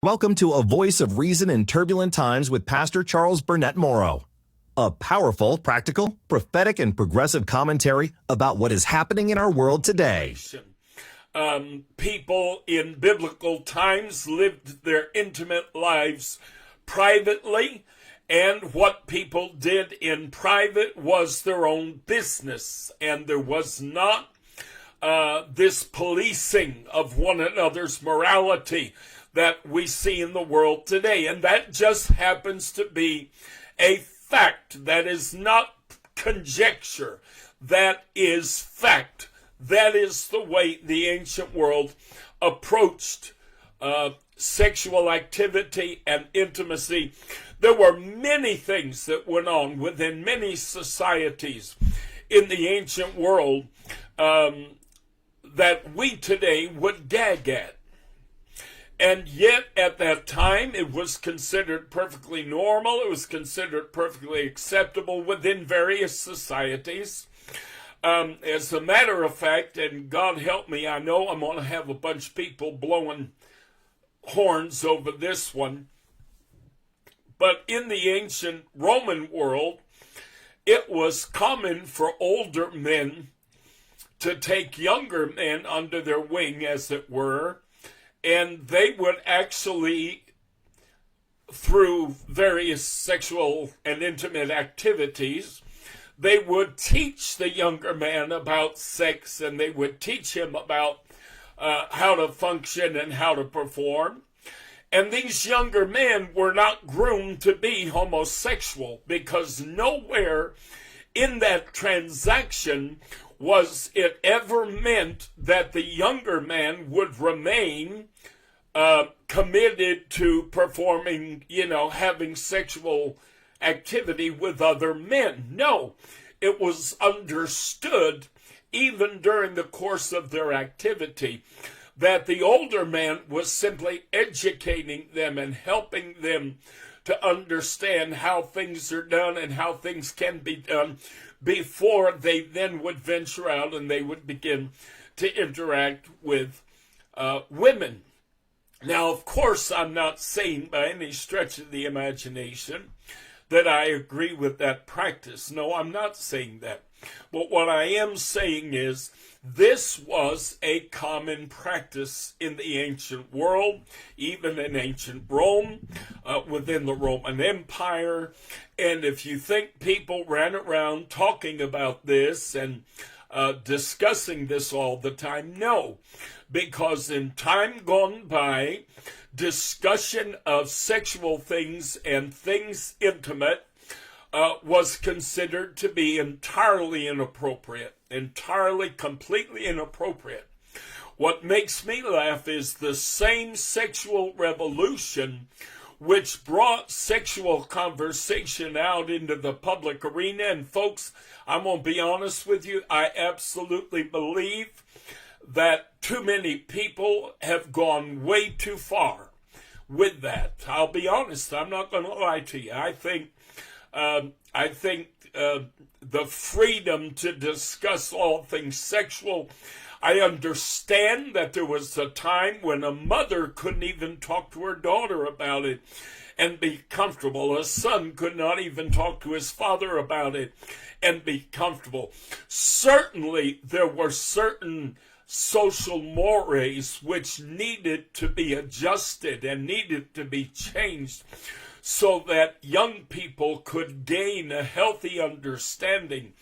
Welcome to A Voice of Reason in Turbulent Times with Pastor Charles Burnett-Morrow. A powerful, practical, prophetic, and progressive commentary about what is happening in our world today. People in biblical times lived their intimate lives privately, and what people did in private was their own business, and there was not this policing of one another's morality that we see in the world today. And that just happens to be a fact. That is not conjecture. That is fact. That is the way the ancient world approached sexual activity and intimacy. There were many things that went on within many societies in the ancient world that we today would gag at. And yet, at that time, it was considered perfectly normal. It was considered perfectly acceptable within various societies. As a matter of fact, and God help me, I know I'm going to have a bunch of people blowing horns over this one. But in the ancient Roman world, it was common for older men to take younger men under their wing, as it were, and they would actually, through various sexual and intimate activities, they would teach the younger man about sex, and they would teach him about how to function and how to perform. And these younger men were not groomed to be homosexual, because nowhere in that transaction was it ever meant that the younger man would remain committed to performing, having sexual activity with other men. No, it was understood, even during the course of their activity, that the older man was simply educating them and helping them to understand how things are done and how things can be done before they then would venture out and they would begin to interact with women. Now, of course, I'm not saying by any stretch of the imagination that I agree with that practice. No, I'm not saying that. But what I am saying is this was a common practice in the ancient world, even in ancient Rome, within the Roman Empire. And if you think people ran around talking about this and discussing this all the time, no. Because in time gone by, discussion of sexual things and things intimate was considered to be entirely inappropriate, completely inappropriate. What makes me laugh is the same sexual revolution which brought sexual conversation out into the public arena. And folks, I'm going to be honest with you, I absolutely believe that too many people have gone way too far with that. I'll be honest, I'm not going to lie to you. I think the freedom to discuss all things sexual, I understand that there was a time when a mother couldn't even talk to her daughter about it and be comfortable. A son could not even talk to his father about it and be comfortable. Certainly, there were certain social mores which needed to be adjusted and needed to be changed so that young people could gain a healthy understanding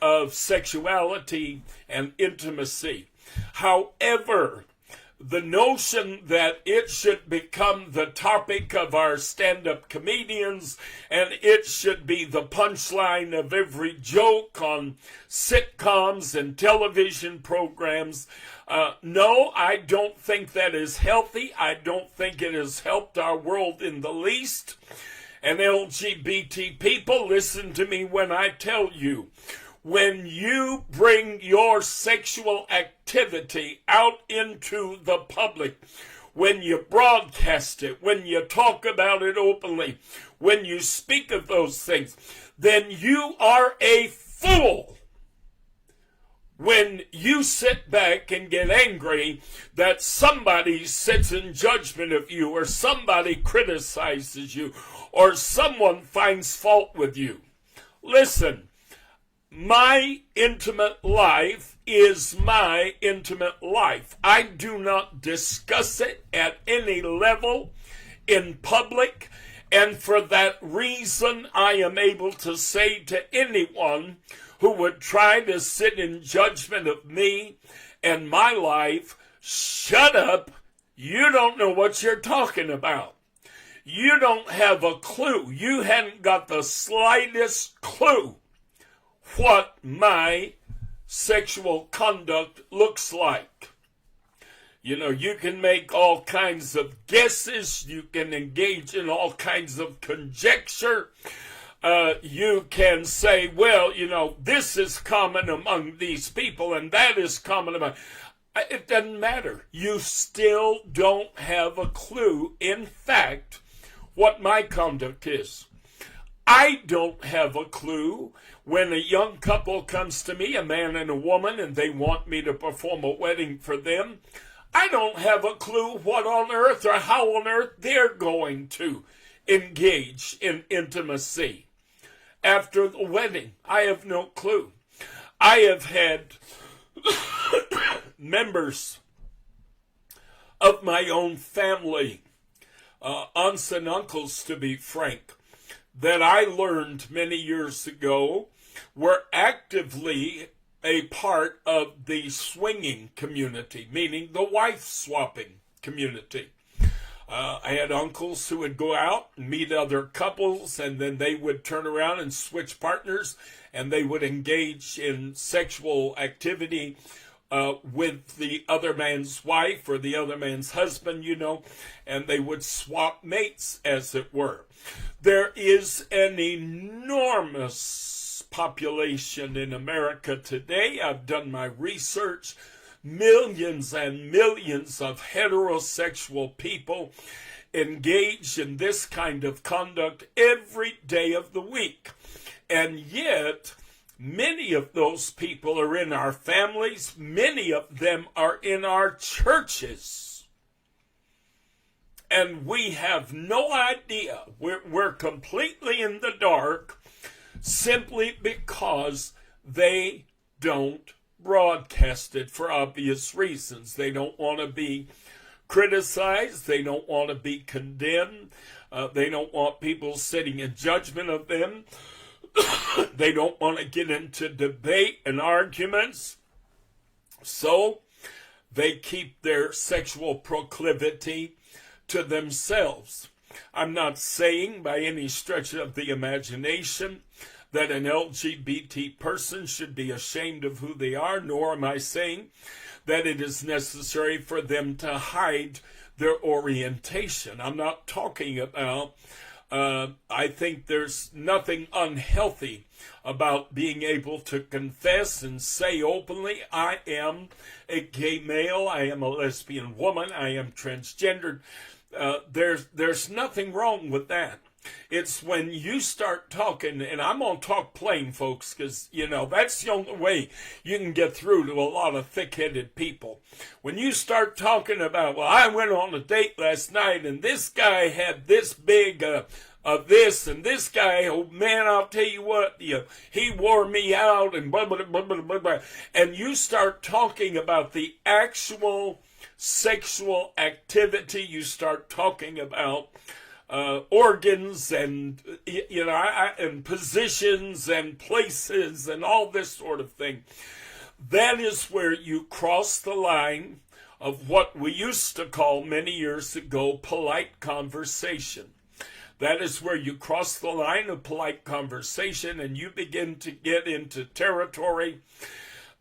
of sexuality and intimacy. However, the notion that it should become the topic of our stand-up comedians and it should be the punchline of every joke on sitcoms and television programs, no, I don't think that is healthy. I don't think it has helped our world in the least. And LGBT people, listen to me when I tell you, when you bring your sexual activity out into the public, when you broadcast it, when you talk about it openly, when you speak of those things, then you are a fool. when you sit back and get angry that somebody sits in judgment of you, or somebody criticizes you, or someone finds fault with you. Listen, my intimate life is my intimate life. I do not discuss it at any level in public, and for that reason I am able to say to anyone who would try to sit in judgment of me and my life, shut up, you don't know what you're talking about. You don't have a clue. You hadn't got the slightest clue what my sexual conduct looks like. You know, you can make all kinds of guesses. You can engage in all kinds of conjecture. You can say, well, you know, this is common among these people and that is common among... It doesn't matter. You still don't have a clue, in fact, what my conduct is. I don't have a clue when a young couple comes to me, a man and a woman, and they want me to perform a wedding for them. I don't have a clue what on earth or how on earth they're going to engage in intimacy after the wedding. I have no clue. I have had members of my own family, aunts and uncles to be frank, that I learned many years ago were actively a part of the swinging community, meaning the wife swapping community. I had uncles who would go out and meet other couples, and then they would turn around and switch partners, and they would engage in sexual activity with the other man's wife or the other man's husband, you know, and they would swap mates, as it were. There is an enormous population in America today. I've done my research. Millions and millions of heterosexual people engage in this kind of conduct every day of the week. And yet, many of those people are in our families. Many of them are in our churches. And we have no idea. We're completely in the dark simply because they don't broadcast it for obvious reasons. They don't want to be criticized. They don't want to be condemned. They don't want people sitting in judgment of them. They don't want to get into debate and arguments. So they keep their sexual proclivity to themselves. I'm not saying by any stretch of the imagination that an LGBT person should be ashamed of who they are, nor am I saying that it is necessary for them to hide their orientation. I'm not talking about, I think there's nothing unhealthy about being able to confess and say openly, I am a gay male, I am a lesbian woman, I am transgendered. There's nothing wrong with that. It's when you start talking, and I'm going to talk plain, folks, because, you know, that's the only way you can get through to a lot of thick-headed people. When you start talking about, well, I went on a date last night, and this guy had this big of this, and this guy, oh, man, I'll tell you what, he wore me out, and blah, blah, blah, blah, blah, blah. And you start talking about the actual sexual activity, you start talking about organs and, you know, and positions and places and all this sort of thing. That is where you cross the line of what we used to call many years ago polite conversation. That is where you cross the line of polite conversation and you begin to get into territory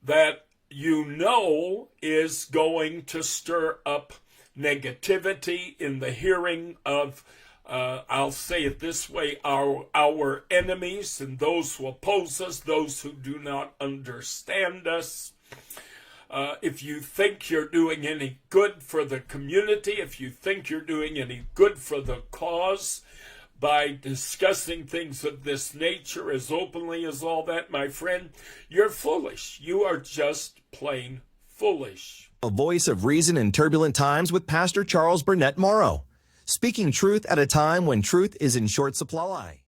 that you know is going to stir up negativity in the hearing of I'll say it this way, our enemies and those who oppose us, those who do not understand us. If you think you're doing any good for the community, if you think you're doing any good for the cause, by discussing things of this nature as openly as all that, my friend, you're foolish. You are just plain foolish. A voice of reason in turbulent times with Pastor Charles Burnett-Morrow, speaking truth at a time when truth is in short supply.